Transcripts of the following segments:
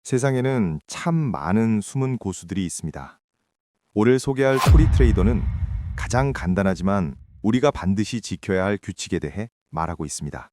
세상에는 참 많은 숨은 고수들이 있습니다. 오늘 소개할 초리 트레이더는 가장 간단하지만 우리가 반드시 지켜야 할 규칙에 대해 말하고 있습니다.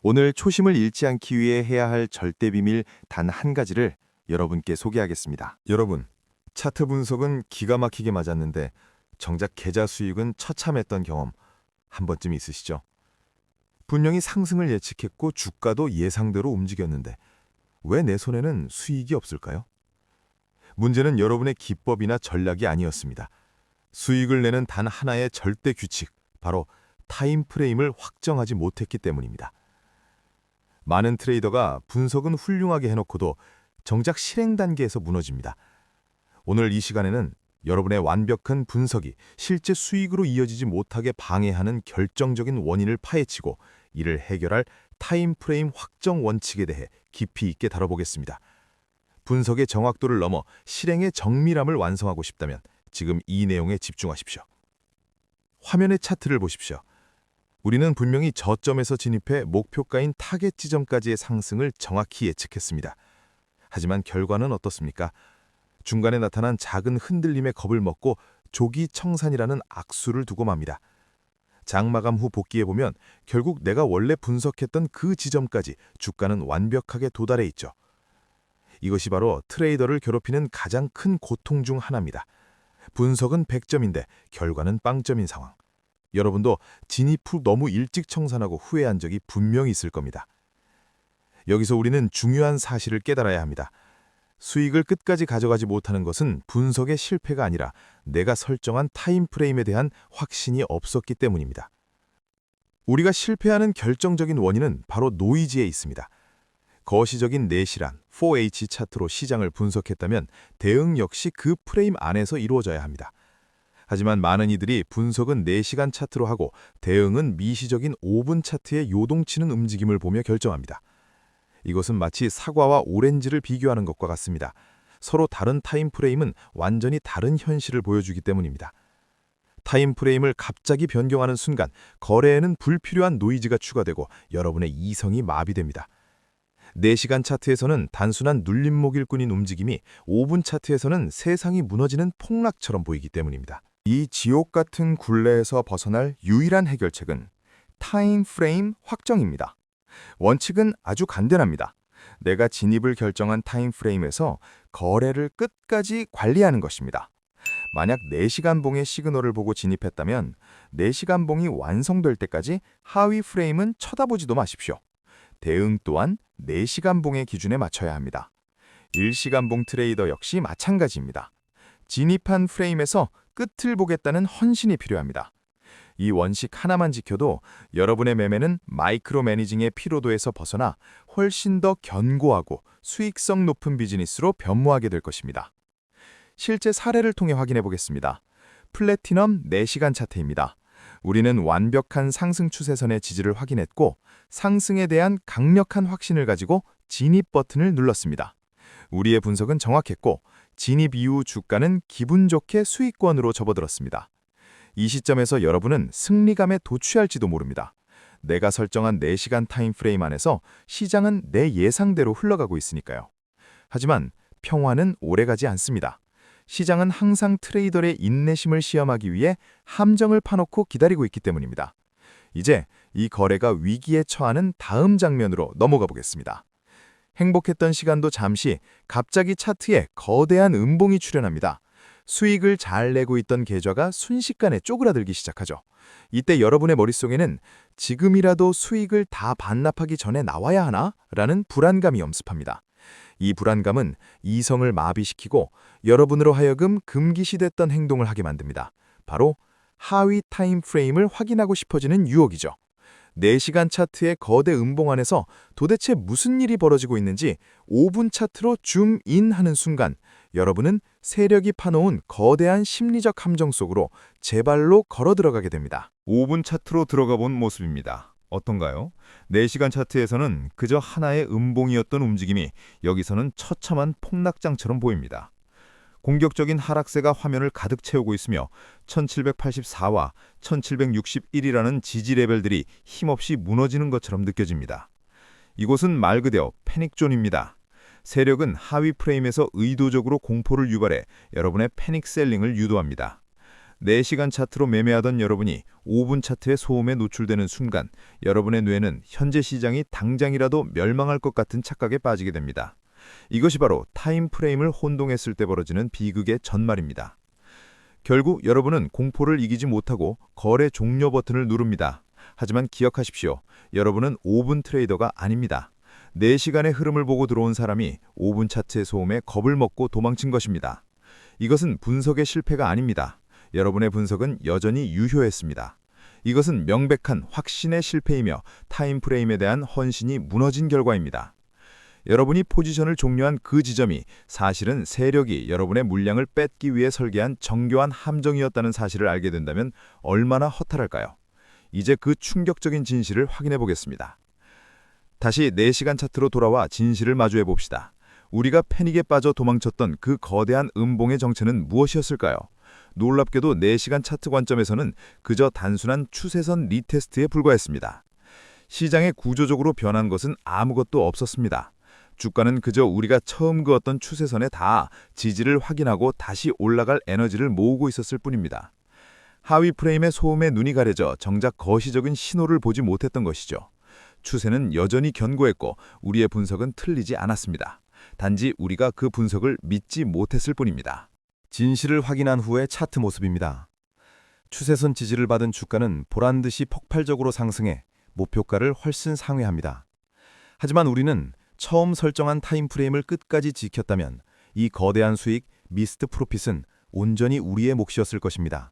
오늘 초심을 잃지 않기 위해 해야 할 절대 비밀 단 한 가지를 여러분께 소개하겠습니다. 여러분, 차트 분석은 기가 막히게 맞았는데 정작 계좌 수익은 처참했던 경험 한 번쯤 있으시죠? 분명히 상승을 예측했고 주가도 예상대로 움직였는데 왜 내 손에는 수익이 없을까요? 문제는 여러분의 기법이나 전략이 아니었습니다. 수익을 내는 단 하나의 절대 규칙, 바로 타임프레임을 확정하지 못했기 때문입니다. 많은 트레이더가 분석은 훌륭하게 해놓고도 정작 실행 단계에서 무너집니다. 오늘 이 시간에는 여러분의 완벽한 분석이 실제 수익으로 이어지지 못하게 방해하는 결정적인 원인을 파헤치고 이를 해결할 타임프레임 확정 원칙에 대해 깊이 있게 다뤄보겠습니다. 분석의 정확도를 넘어 실행의 정밀함을 완성하고 싶다면 지금 이 내용에 집중하십시오. 화면의 차트를 보십시오. 우리는 분명히 저점에서 진입해 목표가인 타겟 지점까지의 상승을 정확히 예측했습니다. 하지만 결과는 어떻습니까? 중간에 나타난 작은 흔들림에 겁을 먹고 조기 청산이라는 악수를 두고 맙니다. 장마감 후 복귀해보면 결국 내가 원래 분석했던 그 지점까지 주가는 완벽하게 도달해 있죠. 이것이 바로 트레이더를 괴롭히는 가장 큰 고통 중 하나입니다. 분석은 100점인데 결과는 빵점인 상황. 여러분도 진입 후 너무 일찍 청산하고 후회한 적이 분명히 있을 겁니다. 여기서 우리는 중요한 사실을 깨달아야 합니다. 수익을 끝까지 가져가지 못하는 것은 분석의 실패가 아니라 내가 설정한 타임프레임에 대한 확신이 없었기 때문입니다. 우리가 실패하는 결정적인 원인은 바로 노이즈에 있습니다. 거시적인 내실한 4H 차트로 시장을 분석했다면 대응 역시 그 프레임 안에서 이루어져야 합니다. 하지만 많은 이들이 분석은 4시간 차트로 하고 대응은 미시적인 5분 차트의 요동치는 움직임을 보며 결정합니다. 이것은 마치 사과와 오렌지를 비교하는 것과 같습니다. 서로 다른 타임프레임은 완전히 다른 현실을 보여주기 때문입니다. 타임프레임을 갑자기 변경하는 순간 거래에는 불필요한 노이즈가 추가되고 여러분의 이성이 마비됩니다. 4시간 차트에서는 단순한 눌림목일 뿐인 움직임이 5분 차트에서는 세상이 무너지는 폭락처럼 보이기 때문입니다. 이 지옥 같은 굴레에서 벗어날 유일한 해결책은 타임프레임 확정입니다. 원칙은 아주 간단합니다. 내가 진입을 결정한 타임프레임에서 거래를 끝까지 관리하는 것입니다. 만약 4시간 봉의 시그널을 보고 진입했다면 4시간 봉이 완성될 때까지 하위 프레임은 쳐다보지도 마십시오. 대응 또한 4시간 봉의 기준에 맞춰야 합니다. 1시간 봉 트레이더 역시 마찬가지입니다. 진입한 프레임에서 끝을 보겠다는 헌신이 필요합니다. 이 원칙 하나만 지켜도 여러분의 매매는 마이크로 매니징의 피로도에서 벗어나 훨씬 더 견고하고 수익성 높은 비즈니스로 변모하게 될 것입니다. 실제 사례를 통해 확인해 보겠습니다. 플래티넘 4시간 차트입니다. 우리는 완벽한 상승 추세선의 지지를 확인했고 상승에 대한 강력한 확신을 가지고 진입 버튼을 눌렀습니다. 우리의 분석은 정확했고 진입 이후 주가는 기분 좋게 수익권으로 접어들었습니다. 이 시점에서 여러분은 승리감에 도취할지도 모릅니다. 내가 설정한 4시간 타임프레임 안에서 시장은 내 예상대로 흘러가고 있으니까요. 하지만 평화는 오래가지 않습니다. 시장은 항상 트레이더의 인내심을 시험하기 위해 함정을 파놓고 기다리고 있기 때문입니다. 이제 이 거래가 위기에 처하는 다음 장면으로 넘어가 보겠습니다. 행복했던 시간도 잠시 갑자기 차트에 거대한 음봉이 출현합니다. 수익을 잘 내고 있던 계좌가 순식간에 쪼그라들기 시작하죠. 이때 여러분의 머릿속에는 지금이라도 수익을 다 반납하기 전에 나와야 하나? 라는 불안감이 엄습합니다. 이 불안감은 이성을 마비시키고 여러분으로 하여금 금기시됐던 행동을 하게 만듭니다. 바로 하위 타임프레임을 확인하고 싶어지는 유혹이죠. 4시간 차트의 거대 음봉 안에서 도대체 무슨 일이 벌어지고 있는지 5분 차트로 줌인하는 순간 여러분은 세력이 파놓은 거대한 심리적 함정 속으로 제 발로 걸어 들어가게 됩니다. 5분 차트로 들어가 본 모습입니다. 어떤가요? 4시간 차트에서는 그저 하나의 음봉이었던 움직임이 여기서는 처참한 폭락장처럼 보입니다. 공격적인 하락세가 화면을 가득 채우고 있으며 1784와 1761이라는 지지 레벨들이 힘없이 무너지는 것처럼 느껴집니다. 이곳은 말 그대로 패닉존입니다. 세력은 하위 프레임에서 의도적으로 공포를 유발해 여러분의 패닉 셀링을 유도합니다. 4시간 차트로 매매하던 여러분이 5분 차트의 소음에 노출되는 순간 여러분의 뇌는 현재 시장이 당장이라도 멸망할 것 같은 착각에 빠지게 됩니다. 이것이 바로 타임 프레임을 혼동했을 때 벌어지는 비극의 전말입니다. 결국 여러분은 공포를 이기지 못하고 거래 종료 버튼을 누릅니다. 하지만 기억하십시오. 여러분은 5분 트레이더가 아닙니다. 4시간의 흐름을 보고 들어온 사람이 5분 차트의 소음에 겁을 먹고 도망친 것입니다. 이것은 분석의 실패가 아닙니다. 여러분의 분석은 여전히 유효했습니다. 이것은 명백한 확신의 실패이며 타임프레임에 대한 헌신이 무너진 결과입니다. 여러분이 포지션을 종료한 그 지점이 사실은 세력이 여러분의 물량을 뺏기 위해 설계한 정교한 함정이었다는 사실을 알게 된다면 얼마나 허탈할까요? 이제 그 충격적인 진실을 확인해 보겠습니다. 다시 4시간 차트로 돌아와 진실을 마주해 봅시다. 우리가 패닉에 빠져 도망쳤던 그 거대한 음봉의 정체는 무엇이었을까요? 놀랍게도 4시간 차트 관점에서는 그저 단순한 추세선 리테스트에 불과했습니다. 시장의 구조적으로 변한 것은 아무것도 없었습니다. 주가는 그저 우리가 처음 그었던 추세선에 닿아 지지를 확인하고 다시 올라갈 에너지를 모으고 있었을 뿐입니다. 하위 프레임의 소음에 눈이 가려져 정작 거시적인 신호를 보지 못했던 것이죠. 추세는 여전히 견고했고 우리의 분석은 틀리지 않았습니다. 단지 우리가 그 분석을 믿지 못했을 뿐입니다. 진실을 확인한 후의 차트 모습입니다. 추세선 지지를 받은 주가는 보란듯이 폭발적으로 상승해 목표가를 훨씬 상회합니다. 하지만 우리는 처음 설정한 타임프레임을 끝까지 지켰다면 이 거대한 수익, 미스트 프로핏은 온전히 우리의 몫이었을 것입니다.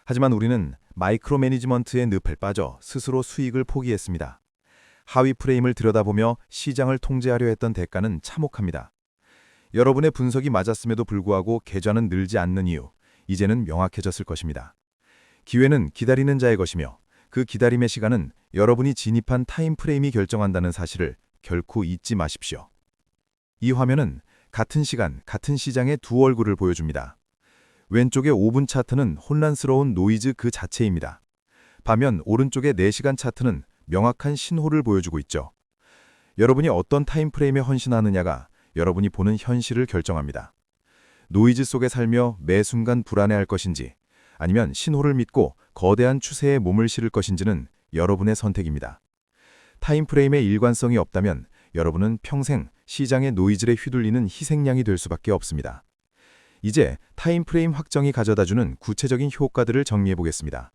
하지만 우리는 마이크로 매니지먼트의 늪에 빠져 스스로 수익을 포기했습니다. 하위 프레임을 들여다보며 시장을 통제하려 했던 대가는 참혹합니다. 여러분의 분석이 맞았음에도 불구하고 계좌는 늘지 않는 이유, 이제는 명확해졌을 것입니다. 기회는 기다리는 자의 것이며 그 기다림의 시간은 여러분이 진입한 타임프레임이 결정한다는 사실을 결코 잊지 마십시오. 이 화면은 같은 시간, 같은 시장의 두 얼굴을 보여줍니다. 왼쪽의 5분 차트는 혼란스러운 노이즈 그 자체입니다. 반면 오른쪽의 4시간 차트는 명확한 신호를 보여주고 있죠. 여러분이 어떤 타임프레임에 헌신하느냐가 여러분이 보는 현실을 결정합니다. 노이즈 속에 살며 매 순간 불안해할 것인지 아니면 신호를 믿고 거대한 추세에 몸을 실을 것인지는 여러분의 선택입니다. 타임프레임의 일관성이 없다면 여러분은 평생 시장의 노이즈에 휘둘리는 희생양이 될 수밖에 없습니다. 이제 타임프레임 확정이 가져다주는 구체적인 효과들을 정리해 보겠습니다.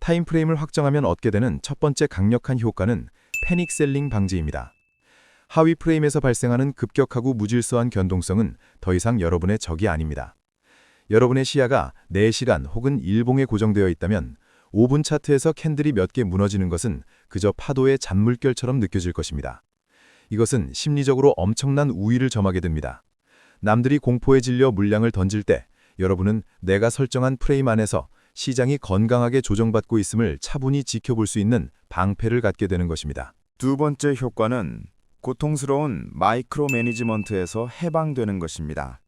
타임프레임을 확정하면 얻게 되는 첫 번째 강력한 효과는 패닉셀링 방지입니다. 하위 프레임에서 발생하는 급격하고 무질서한 변동성은 더 이상 여러분의 적이 아닙니다. 여러분의 시야가 4시간 혹은 일봉에 고정되어 있다면 5분 차트에서 캔들이 몇 개 무너지는 것은 그저 파도의 잔물결처럼 느껴질 것입니다. 이것은 심리적으로 엄청난 우위를 점하게 됩니다. 남들이 공포에 질려 물량을 던질 때 여러분은 내가 설정한 프레임 안에서 시장이 건강하게 조정받고 있음을 차분히 지켜볼 수 있는 방패를 갖게 되는 것입니다. 두 번째 효과는 고통스러운 마이크로 매니지먼트에서 해방되는 것입니다.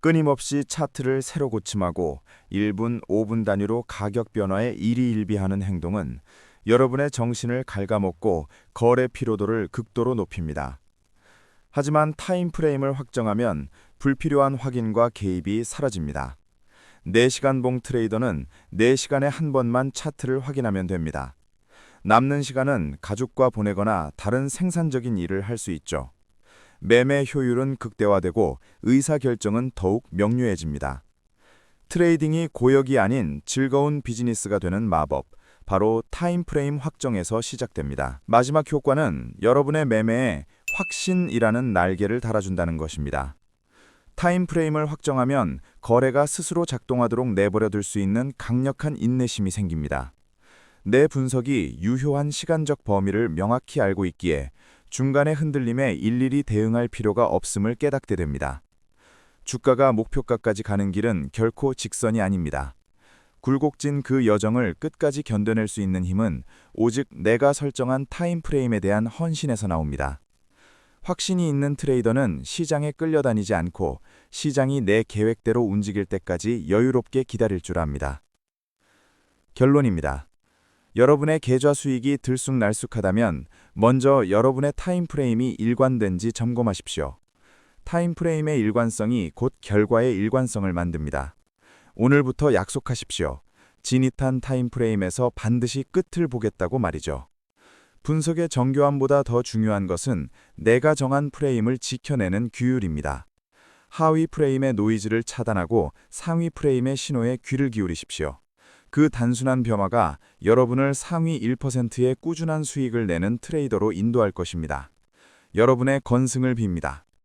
끊임없이 차트를 새로 고침하고 1분, 5분 단위로 가격 변화에 일희일비하는 행동은 여러분의 정신을 갉아먹고 거래 피로도를 극도로 높입니다. 하지만 타임프레임을 확정하면 불필요한 확인과 개입이 사라집니다. 4시간 봉 트레이더는 4시간에 한 번만 차트를 확인하면 됩니다. 남는 시간은 가족과 보내거나 다른 생산적인 일을 할 수 있죠. 매매 효율은 극대화되고 의사결정은 더욱 명료해집니다. 트레이딩이 고역이 아닌 즐거운 비즈니스가 되는 마법, 바로 타임프레임 확정에서 시작됩니다. 마지막 효과는 여러분의 매매에 확신이라는 날개를 달아준다는 것입니다. 타임프레임을 확정하면 거래가 스스로 작동하도록 내버려둘 수 있는 강력한 인내심이 생깁니다. 내 분석이 유효한 시간적 범위를 명확히 알고 있기에 중간의 흔들림에 일일이 대응할 필요가 없음을 깨닫게 됩니다. 주가가 목표가까지 가는 길은 결코 직선이 아닙니다. 굴곡진 그 여정을 끝까지 견뎌낼 수 있는 힘은 오직 내가 설정한 타임프레임에 대한 헌신에서 나옵니다. 확신이 있는 트레이더는 시장에 끌려다니지 않고 시장이 내 계획대로 움직일 때까지 여유롭게 기다릴 줄 압니다. 결론입니다. 여러분의 계좌 수익이 들쑥날쑥하다면 먼저 여러분의 타임프레임이 일관된지 점검하십시오. 타임프레임의 일관성이 곧 결과의 일관성을 만듭니다. 오늘부터 약속하십시오. 진입한 타임프레임에서 반드시 끝을 보겠다고 말이죠. 분석의 정교함보다 더 중요한 것은 내가 정한 프레임을 지켜내는 규율입니다. 하위 프레임의 노이즈를 차단하고 상위 프레임의 신호에 귀를 기울이십시오. 그 단순한 변화가 여러분을 상위 1%의 꾸준한 수익을 내는 트레이더로 인도할 것입니다. 여러분의 건승을 빕니다.